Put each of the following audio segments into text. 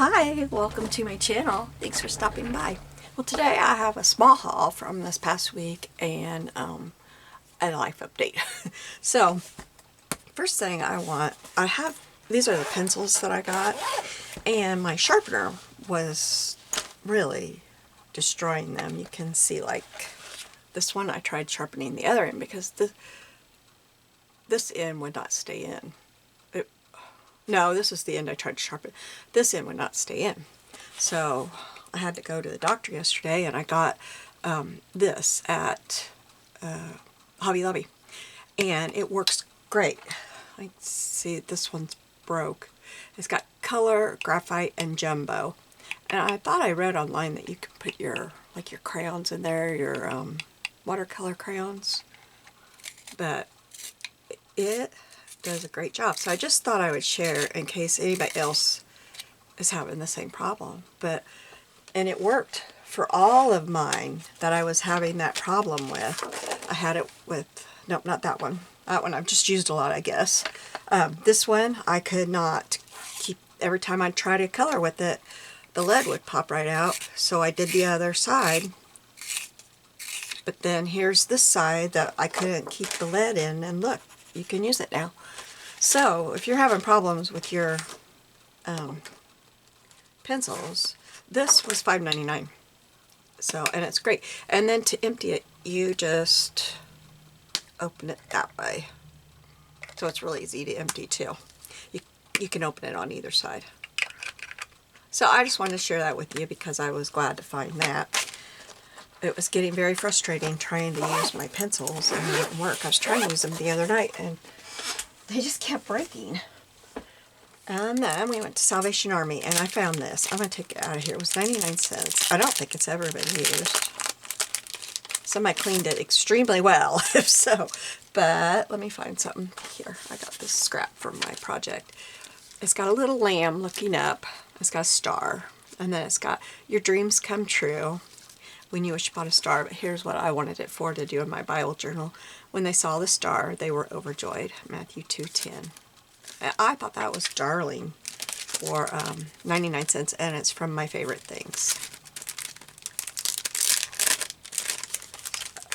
Hi, welcome to my channel. Thanks for stopping by. Well, today I have a small haul from this past week and a life update. So, first thing these are the pencils that I got, and my sharpener was really destroying them. You can see, like, this one I tried sharpening the other end because this end would not stay in. No, this is the end I tried to sharpen. This end would not stay in. So I had to go to the doctor yesterday, and I got this at Hobby Lobby. And it works great. I see this one's broke. It's got color, graphite, and jumbo. And I thought I read online that you could put your crayons in there, your watercolor crayons. But it does a great job. So I just thought I would share in case anybody else is having the same problem. And it worked for all of mine that I was having that problem with. I had it with, nope, not that one. That one I've just used a lot, I guess. This one I could not keep, every time I tried to color with it, the lead would pop right out. So I did the other side. But then here's this side that I couldn't keep the lead in, and look, you can use it now. So if you're having problems with your pencils, this was $5.99. So, and it's great. And then to empty it, you just open it that way. So it's really easy to empty too. You can open it on either side. So I just wanted to share that with you because I was glad to find that. It was getting very frustrating trying to use my pencils and it wouldn't work. I was trying to use them the other night and they just kept breaking. And then we went to Salvation Army and I found this. I'm going to take it out of here. It was 99 cents. I don't think it's ever been used. Somebody cleaned it extremely well, if so. But let me find something here. I got this scrap from my project. It's got a little lamb looking up. It's got a star. And then it's got your dreams come true when you wish upon a star. But here's what I wanted it for, to do in my Bible journal. When they saw the star, they were overjoyed. Matthew 2:10. I thought that was darling for 99 cents, and it's from my favorite things.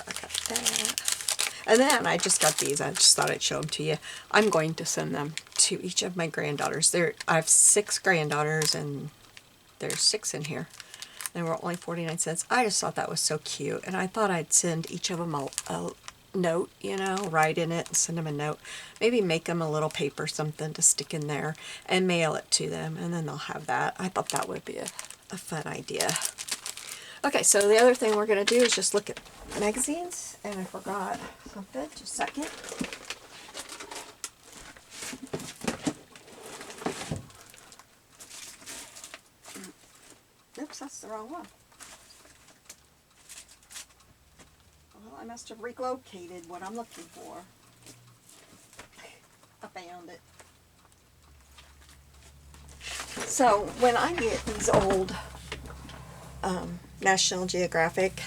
I got that. And then I just got these. I just thought I'd show them to you. I'm going to send them to each of my granddaughters. I have 6 granddaughters, and there's 6 in here. They were only 49 cents. I just thought that was so cute, and I thought I'd send each of them a note, you know, write in it and send them a note. Maybe make them a little paper, something to stick in there, and mail it to them, and then they'll have that. I thought that would be a fun idea. Okay, so the other thing we're going to do is just look at magazines, and I forgot something. Just a second. Oops, that's the wrong one. Well, I must have relocated what I'm looking for. I found it. So when I get these old National Geographic,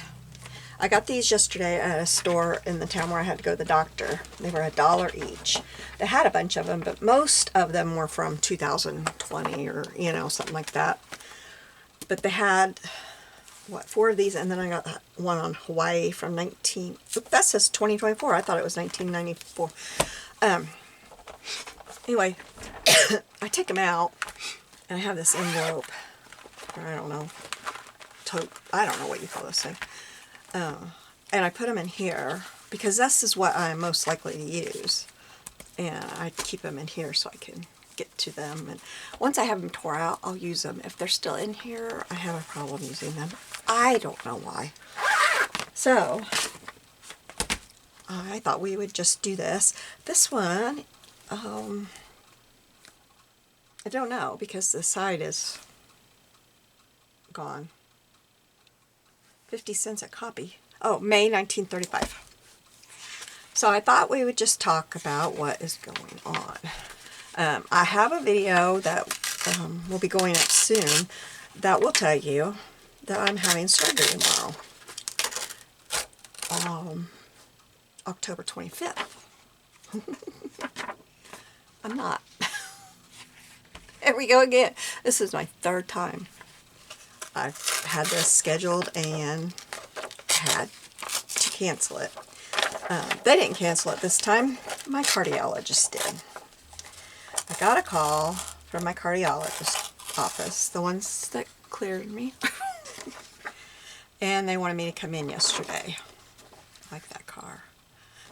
I got these yesterday at a store in the town where I had to go to the doctor. They were $1 each. They had a bunch of them, but most of them were from 2020 or, you know, something like that. But they had, what, 4 of these, and then I got one on Hawaii from that says 2024. I thought it was 1994. Anyway, I take them out, and I have this envelope, or I don't know, I don't know what you call this thing. And I put them in here, because this is what I'm most likely to use. And I keep them in here so I can get to them, and once I have them tore out, I'll use them. If they're still in here, I have a problem using them. I don't know why. So I thought we would just do this. This one, I don't know, because the side is gone. 50 cents a copy. Oh, May 1935. So I thought we would just talk about what is going on. I have a video that will be going up soon that will tell you that I'm having surgery tomorrow, October 25th. I'm not. There we go again. This is my third time I've had this scheduled and had to cancel it. They didn't cancel it this time. My cardiologist did. I got a call from my cardiologist office, the ones that cleared me. And they wanted me to come in yesterday. I like that car.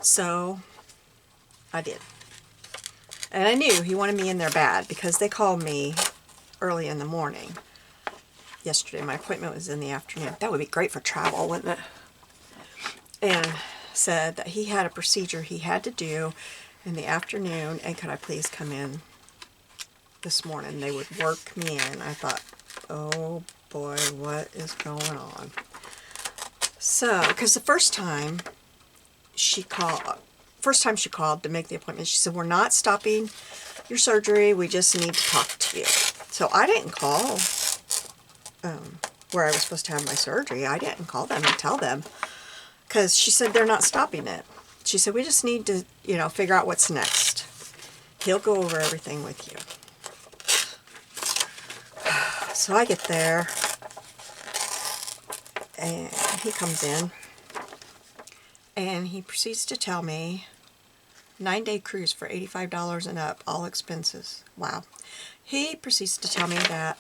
So I did. And I knew he wanted me in there bad because they called me early in the morning yesterday. My appointment was in the afternoon. That would be great for travel, wouldn't it? And said that he had a procedure he had to do in the afternoon, and could I please come in this morning? They would work me in. I thought, oh boy, what is going on? So, because the first time she called to make the appointment, she said, we're not stopping your surgery, we just need to talk to you. So I didn't call where I was supposed to have my surgery. I didn't call them and tell them, because she said they're not stopping it. She said, we just need to, figure out what's next. He'll go over everything with you. So I get there, and he comes in, and he proceeds to tell me 9-day cruise for $85 and up, all expenses. Wow. He proceeds to tell me that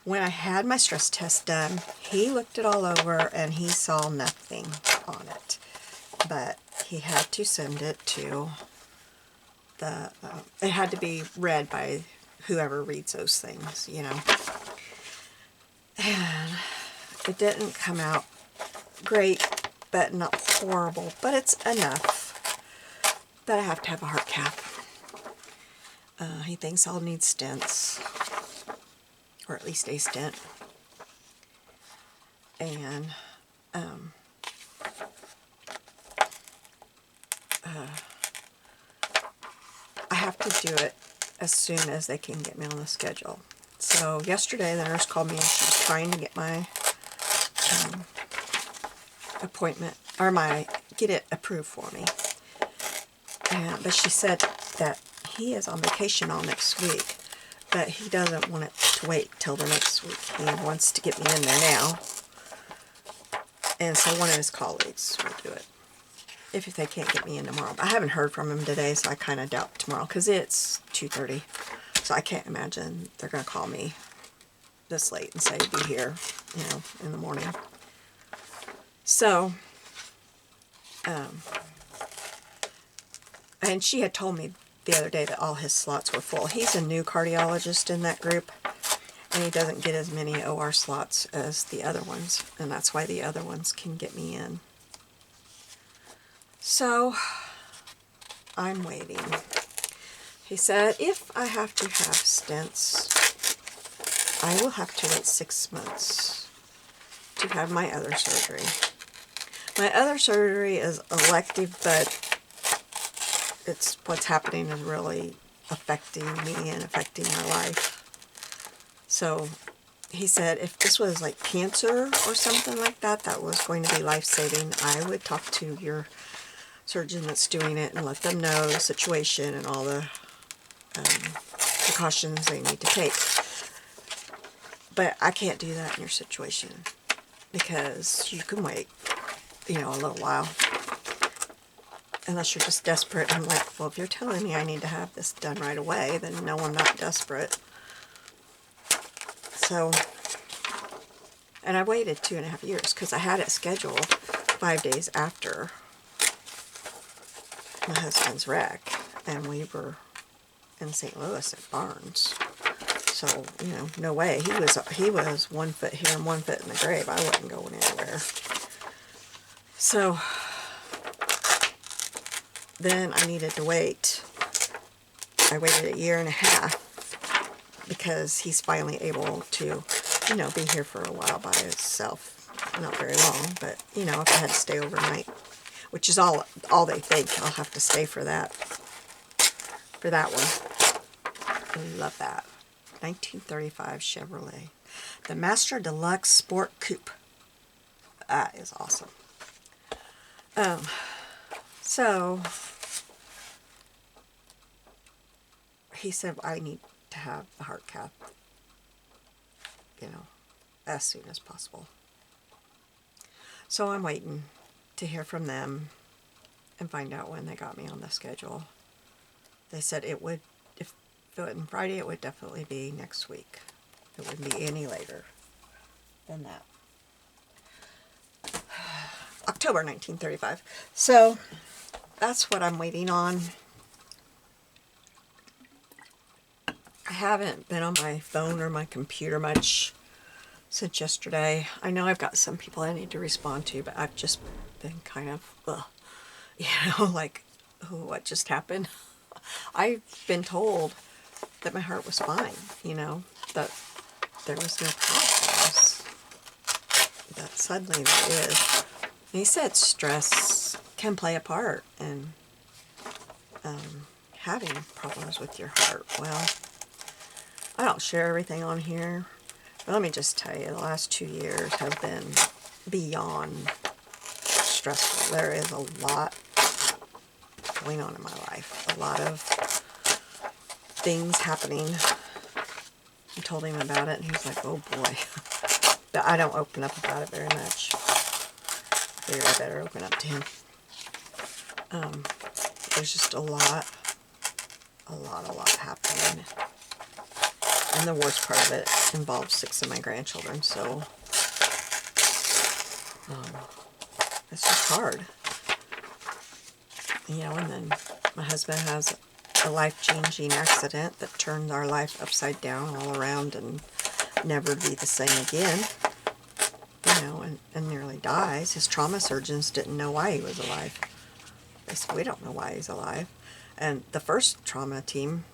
when I had my stress test done, he looked it all over and he saw nothing on it. But he had to send it to the, it had to be read by whoever reads those things, And it didn't come out great, but not horrible. But it's enough that I have to have a heart cath. He thinks I'll need stents, or at least a stent. And I have to do it as soon as they can get me on the schedule. So yesterday the nurse called me and she was trying to get my appointment, or get it approved for me. But she said that he is on vacation all next week, but he doesn't want it to wait till the next week. He wants to get me in there now. And so one of his colleagues will do it, if they can't get me in tomorrow. But I haven't heard from him today, so I kind of doubt tomorrow, because it's 2:30. So I can't imagine they're going to call me this late and say, be here, in the morning. So, and she had told me the other day that all his slots were full. He's a new cardiologist in that group, and he doesn't get as many OR slots as the other ones, and that's why the other ones can get me in. So, I'm waiting. He said, if I have to have stents, I will have to wait 6 months to have my other surgery. My other surgery is elective, but what's happening is really affecting me and affecting my life. So he said if this was like cancer or something like that, that was going to be life-saving, I would talk to your surgeon that's doing it and let them know the situation and all the precautions they need to take. But I can't do that in your situation, because you can wait, a little while. Unless you're just desperate. I'm like, well, if you're telling me I need to have this done right away, then no, I'm not desperate. So, and I waited 2.5 years, because I had it scheduled 5 days after my husband's wreck, and we were in St. Louis at Barnes. So, no way. He was 1 foot here and 1 foot in the grave. I wasn't going anywhere. So then I needed to wait. I waited 1.5 years because he's finally able to, be here for a while by himself. Not very long, but, if I had to stay overnight, which is all they think. I'll have to stay for that one. I love that. 1935 Chevrolet. The Master Deluxe Sport Coupe. That is awesome. So he said I need to have the heart cath, as soon as possible. So I'm waiting to hear from them and find out when they got me on the schedule. They said it would, if it wasn't Friday, it would definitely be next week. It wouldn't be any later than that. October 1935. So that's what I'm waiting on. I haven't been on my phone or my computer much since yesterday. I know I've got some people I need to respond to, but I've just been kind of, like, what just happened? I've been told that my heart was fine, that there was no problems, that suddenly there is. And he said stress can play a part in having problems with your heart. Well, I don't share everything on here, but let me just tell you, the last 2 years have been beyond stressful. There is a lot going on in my life, a lot of things happening. I told him about it, and he was like, oh boy. But I don't open up about it very much. I figured I better open up to him. There's just a lot happening. And the worst part of it involves 6 of my grandchildren, so it's just hard. And then my husband has a life-changing accident that turned our life upside down all around and never be the same again, and nearly dies. His trauma surgeons didn't know why he was alive. They said, we don't know why he's alive. And the first trauma team,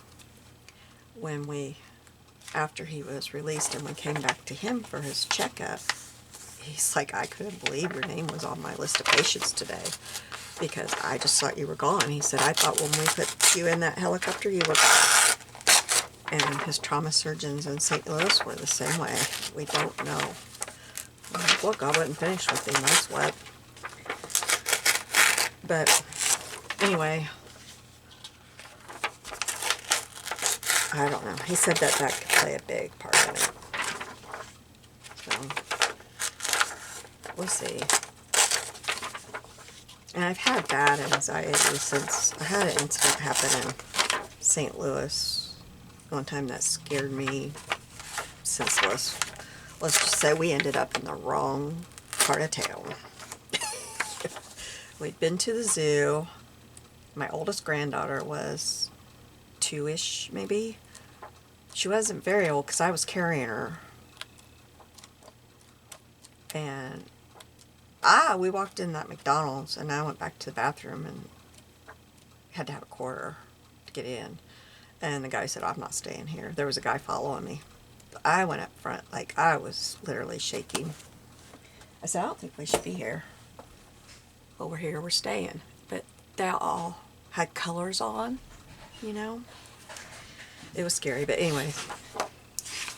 after he was released and we came back to him for his checkup, he's like, I couldn't believe your name was on my list of patients today, because I just thought you were gone. He said, I thought when we put you in that helicopter, you were gone. And his trauma surgeons in St. Louis were the same way. We don't know. I'm like, look, I wasn't finished with him. That's what. But anyway, I don't know. He said that could play a big part in it. So we'll see. And I've had bad anxiety since I had an incident happen in St. Louis one time that scared me senseless. Let's just say we ended up in the wrong part of town. We'd been to the zoo. My oldest granddaughter was 2-ish, maybe. She wasn't very old because I was carrying her. And we walked in that McDonald's, and I went back to the bathroom and had to have a quarter to get in. And the guy said, I'm not staying here. There was a guy following me. I went up front, like I was literally shaking. I said, I don't think we should be here. Well, we're here, we're staying. But they all had colors on, It was scary, but anyway,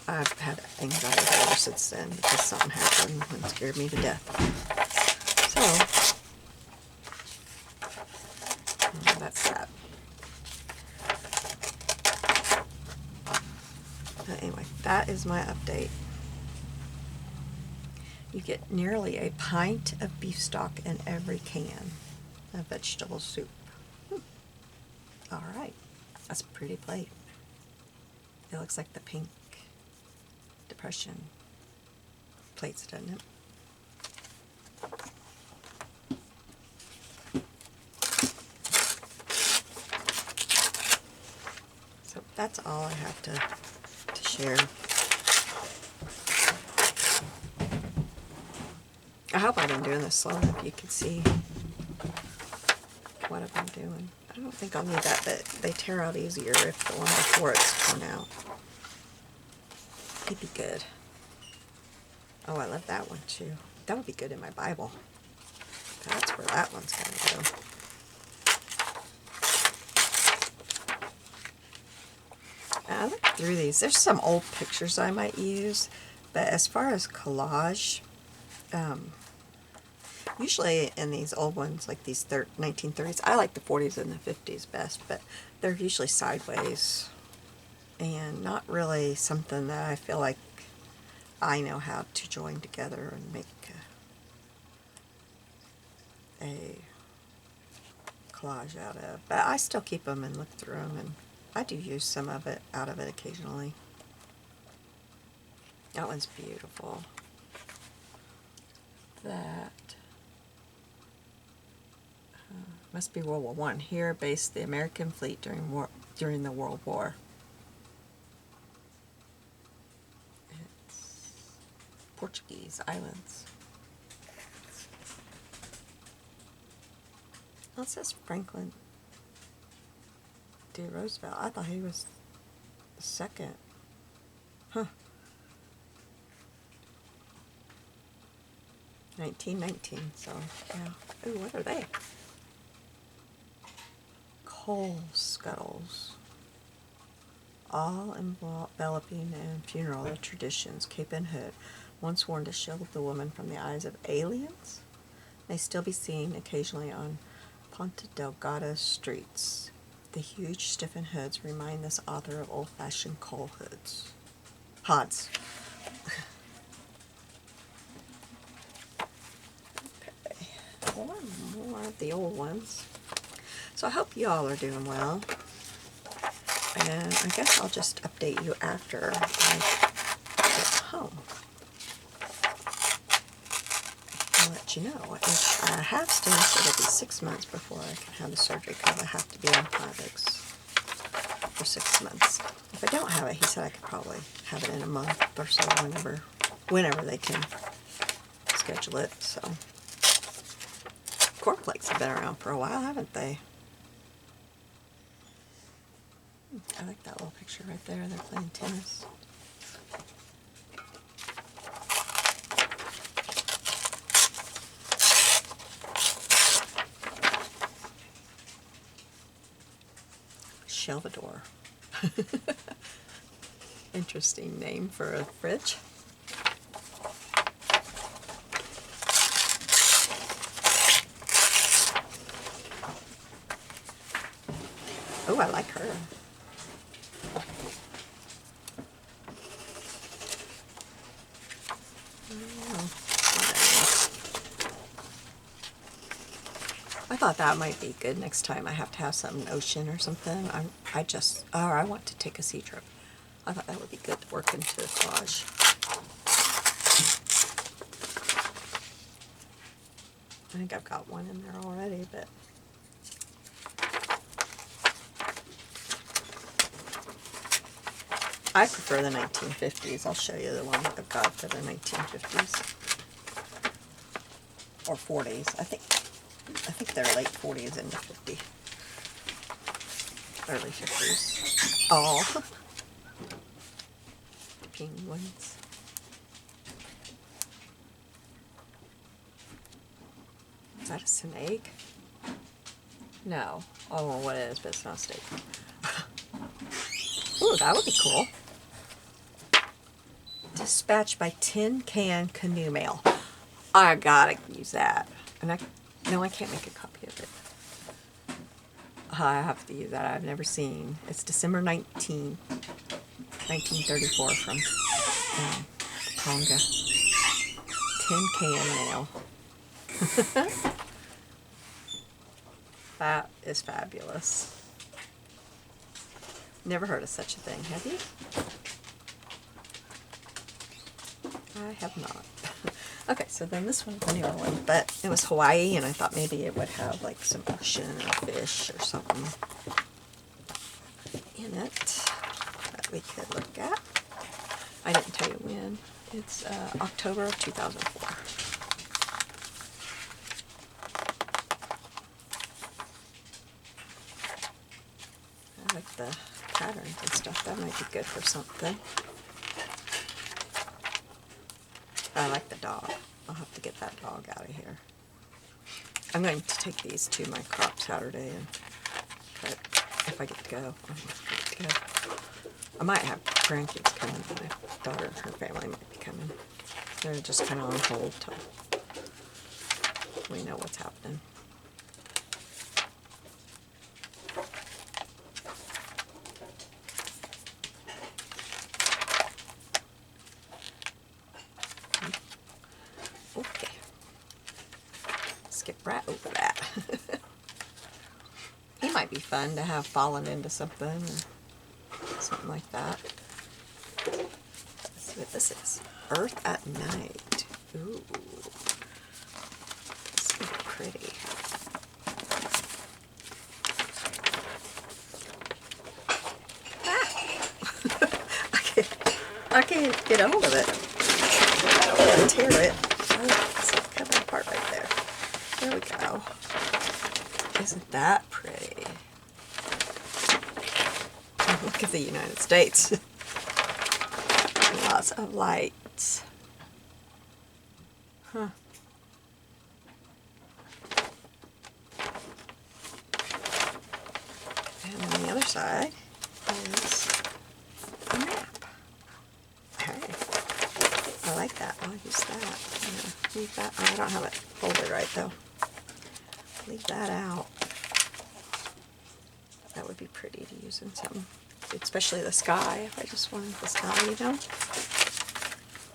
I've had anxiety ever since then because something happened and scared me to death. So, that's that. But anyway, that is my update. You get nearly a pint of beef stock in every can of vegetable soup. All right, that's a pretty plate. It looks like the pink depression plates, doesn't it? So that's all I have to share. I hope I've been doing this slow enough you can see what I've been doing. I don't think I'll need that, but they tear out easier if the one before it's torn out. It'd be good. Oh, I love that one too. That would be good in my Bible. That's where that one's going to go. I looked through these. There's some old pictures I might use, but as far as collage, usually in these old ones, like these 1930s, I like the 40s and the 50s best, but they're usually sideways and not really something that I feel like I know how to join together and make a collage out of. But I still keep them and look through them, and I do use some of it out of it occasionally. That one's beautiful. That must be World War One. Here based the American fleet during the World War. It's Portuguese islands. Well, it says Franklin D. Roosevelt. I thought he was the second. Huh. 1919, so yeah. Ooh, what are they? Coal scuttles. All enveloping and funeral traditions. Cape and hood, once worn to shield the woman from the eyes of aliens, may still be seen occasionally on Ponta Delgada streets. The huge stiffened hoods remind this author of old-fashioned coal hods. More of the old ones. So I hope you all are doing well. And I guess I'll just update you after I get home. I'll let you know. If I have stents, it'll be 6 months before I can have the surgery because I have to be on Plavix for 6 months. If I don't have it, he said I could probably have it in a month or so, whenever they can schedule it. So cornflakes have been around for a while, haven't they? I like that little picture right there. They're playing tennis. Shelvador. Interesting name for a fridge. Oh, I like her. I thought that might be good next time I have to have some ocean or something. I want to take a sea trip. I thought that would be good to work into the collage. I think I've got one in there already, but I prefer the 1950s. I'll show you the one that I've got for the 1950s. Or 40s. I think they're late 40s into 50. Early 50s. Oh. Penguins. Is that a snake? No. Oh, well, what it is, but it's not a snake. Ooh, that would be cool. Dispatched by Tin Can Canoe Mail. I gotta use that. And no, I can't make a copy of it. I have to use that. I've never seen. It's December 19, 1934 from Tonga. Tin Can Mail. That is fabulous. Never heard of such a thing, have you? I have not. Okay, so then this one's a newer one, but it was Hawaii, and I thought maybe it would have like some ocean or fish or something in it that we could look at. I didn't tell you when. It's October of 2004. I like the patterns and stuff. That might be good for something. I like the dog. I'll have to get that dog out of here. I'm going to take these to my crop Saturday and cut if I get to go. I might have grandkids coming. My daughter and her family might be coming. They're just kind of on hold till we know what's happening. over that. He might be fun to have fallen into something or something like that. Let's see what this is. Earth at Night. Ooh. This is pretty. I can't get a hold of it. I'm gonna tear it. Oh, it's coming apart right there. There we go. Isn't that pretty? Oh, look at the United States. Lots of lights. Huh. And on the other side is a map. Hey, I like that. I'll use that. I'm gonna leave that. Oh, I don't have it folded right though. Leave that out. That would be pretty to use in some, especially the sky. If I just wanted the sky, you know,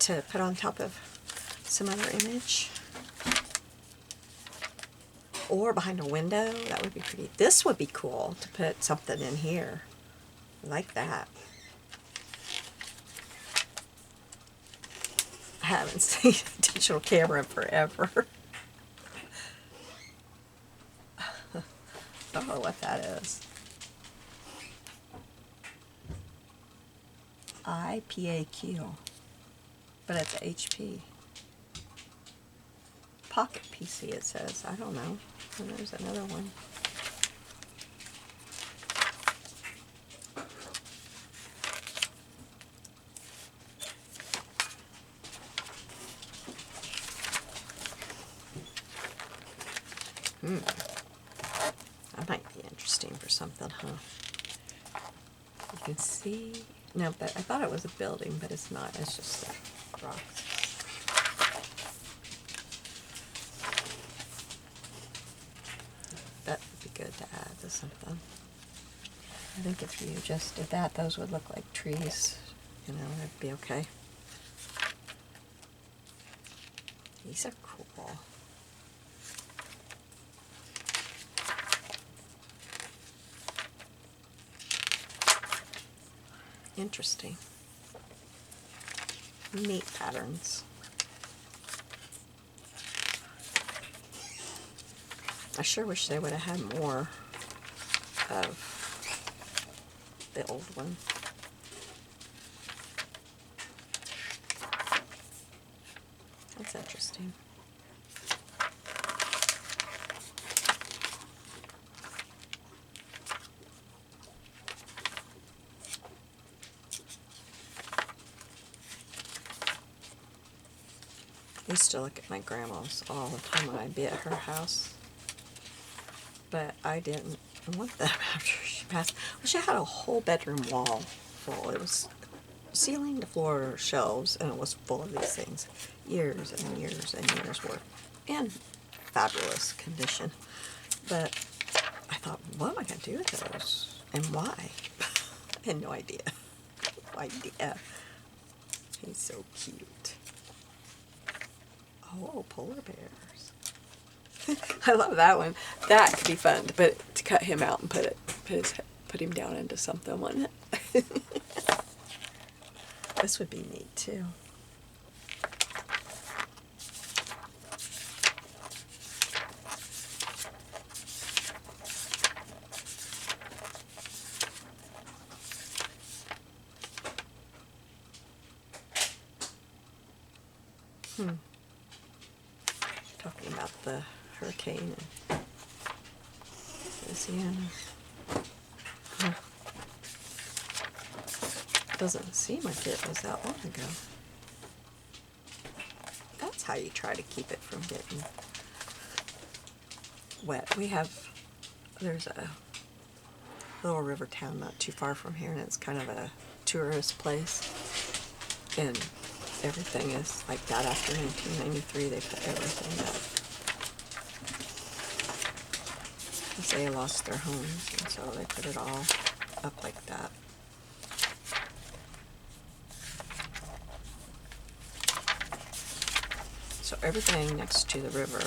to put on top of some other image. Or behind a window, that would be pretty. This would be cool to put something in here. I like that. I haven't seen a digital camera in forever. I don't know what that is. IPAQ. But it's HP. Pocket PC it says. I don't know. And there's another one. That might be interesting for something, huh? You can see. No, but I thought it was a building, but it's not. It's just rocks. That would be good to add to something. I think if you just did that, those would look like trees. You know, that'd be okay. These are cool. Interesting. Neat patterns. I sure wish they would have had more of the old one. That's interesting. I used to look at my grandma's all the time when I'd be at her house, but I didn't want them after she passed. Well, she had a whole bedroom wall full. It was ceiling to floor shelves, and it was full of these things. Years and years and years worth. In fabulous condition. But I thought, what am I going to do with those? And why? I had no idea. No idea. He's so cute. Oh, polar bears. I love that one. That could be fun, but to cut him out and put him down into something, wouldn't it? This would be neat too. Talking about the hurricane in Louisiana. Huh. Doesn't seem like it was that long ago. That's how you try to keep it from getting wet. There's a little river town not too far from here, and it's kind of a tourist place. And everything is like that. After 1993, they put everything up. Because they lost their homes, and so they put it all up like that. So everything next to the river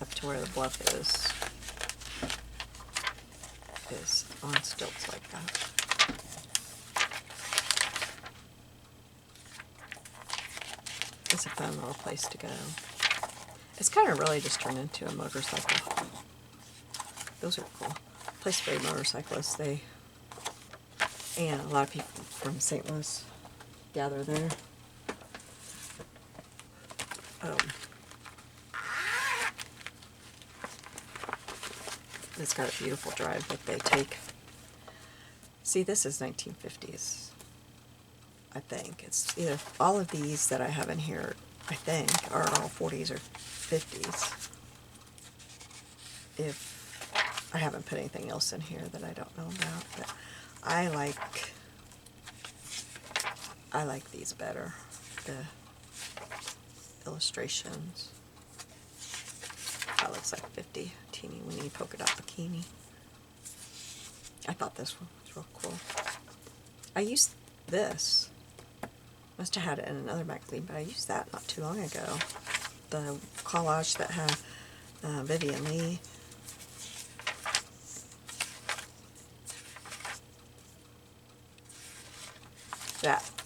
up to where the bluff is on stilts like that. It's a fun little place to go. It's kind of really just turned into a motorcycle. Those are cool. Place for motorcyclists. And a lot of people from St. Louis gather there. It's got a beautiful drive that they take. See, this is 1950s. I think it's either all of these that I have in here, I think, are all 40s or 50s. If I haven't put anything else in here that I don't know about, but I like these better. The illustrations. That looks like 50 teeny weeny polka dot bikini. I thought this one was real cool. I used this. Must have had it in another magazine, but I used that not too long ago. The collage that had Vivian Lee.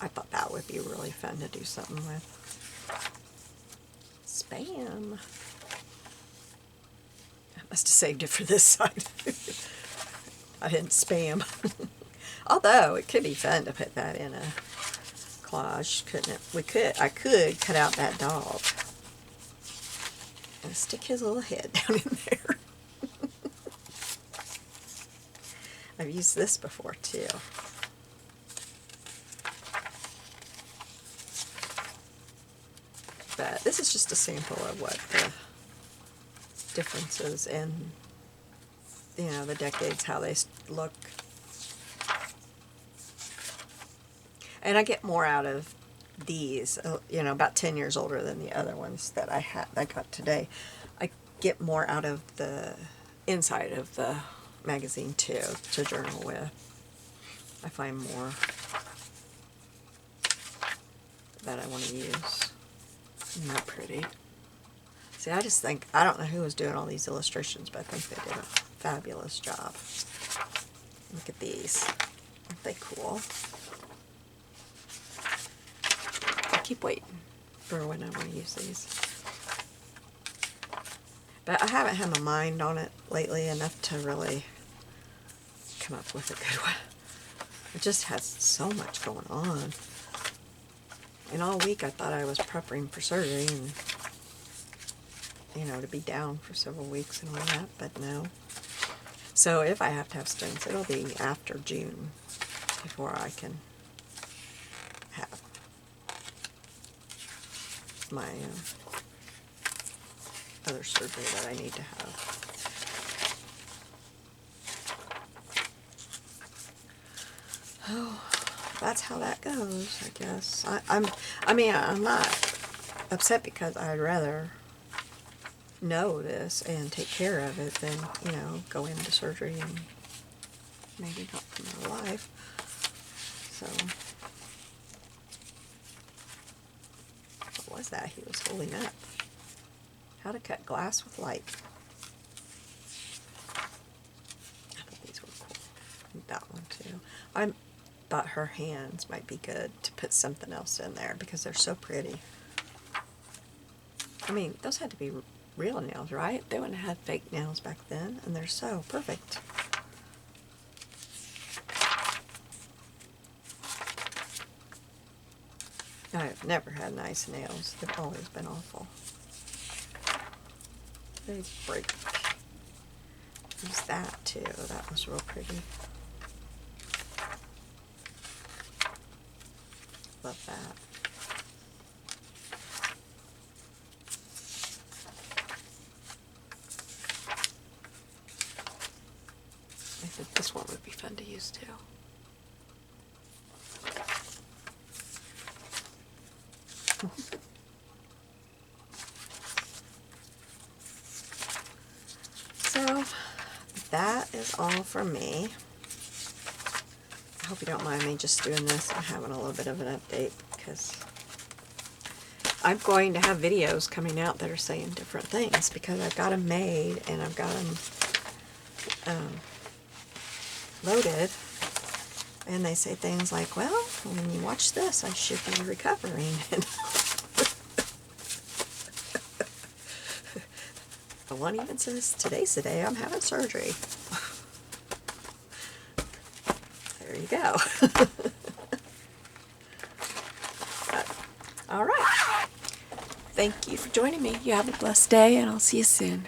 I thought that would be really fun to do something with. Spam. I must have saved it for this side. I didn't spam. Although it could be fun to put that in a collage, couldn't it? I could cut out that dog and stick his little head down in there. I've used this before too. But this is just a sample of what the differences in, you know, the decades, how they look. And I get more out of these, you know, about 10 years older than the other ones that I got today. I get more out of the inside of the magazine too, to journal with. I find more that I want to use. Isn't that pretty? See, I just think, I don't know who was doing all these illustrations, but I think they did a fabulous job. Look at these. Aren't they cool? I keep waiting for when I want to use these. But I haven't had my mind on it lately enough to really come up with a good one. It just has so much going on. And all week I thought I was prepping for surgery and, you know, to be down for several weeks and all that, but no. So if I have to have stents, it'll be after June before I can have my other surgery that I need to have. Oh, that's how that goes, I guess. I mean, I'm not upset because I'd rather know this and take care of it than, you know, go into surgery and maybe not for my life. So, what was that he was holding up? How to cut glass with light. I thought these were cool. And that one too. I thought her hands might be good to put something else in there because they're so pretty. I mean, those had to be real nails, right? They wouldn't have had fake nails back then, and they're so perfect. I've never had nice nails. They've always been awful. They break. Use that too. That was real pretty. Love that. I think this one would be fun to use too. So that is all from me. I hope you don't mind me just doing this and having a little bit of an update because I'm going to have videos coming out that are saying different things because I've got them made and I've got them loaded. And they say things like, well, when you watch this, I should be recovering. And one even says, today's the day I'm having surgery. There you go. All right. Thank you for joining me. You have a blessed day, and I'll see you soon.